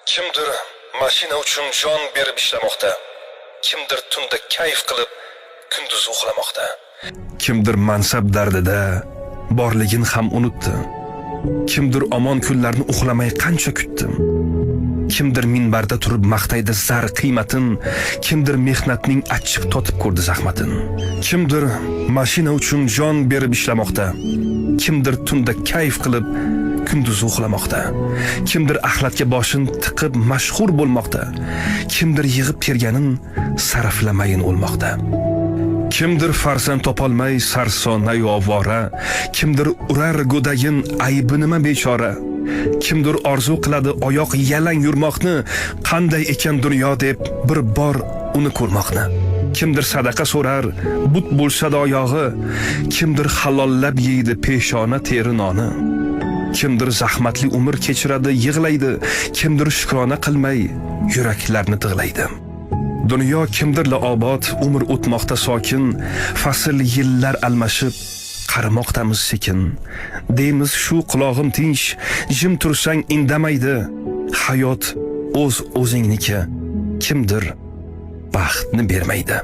Kimdir mashina uchun jon berib ishlamoqda. Kimdir tunda kayf qilib kunduz uxlamoqda. Kimdir mansab dardida borligini ham unutdi. Kimdir omon kunlarni uxlamay qancha kutdim. Kimdir minbarda turib maqtaydi zar qiymatin, kimdir mehnatning achchiq totib ko'rdi zahmatin. Kimdir mashina uchun jon berib ishlamoqda. Kimdir tunda kayf qilib kunduz uxlamoqda. Kimdir axlatga boshin tiqib mashhur bo'lmoqda. Kimdir yig'ib terganin sarflamayin o'lmoqda. Kimdir farzand topolmay sarsona yovora, kimdir urar go'dagin aybi nima bechora. Kimdir orzu qiladi oyoq yalang yurmoqni, qanday ekan dunyo deb bir bor uni ko'rmoqni. Kimdir sadaqa so'rar, but bo'lsa-da oyog'i, kimdir halollab yeydi peshona teri noni. Kimdir zahmatli umr kechiradi, yig'laydi, kimdir shukrona qilmay yuraklarni tig'laydi. Dunyo kimdirla obod, umr o'tmoqda sokin, fasl yillar almashib qarimoqdamiz sekin. Deymiz shu quloqim tinch, jim tursang indamaydi. Hayot o'z o'zingniki, kimdir baxtni bermaydi.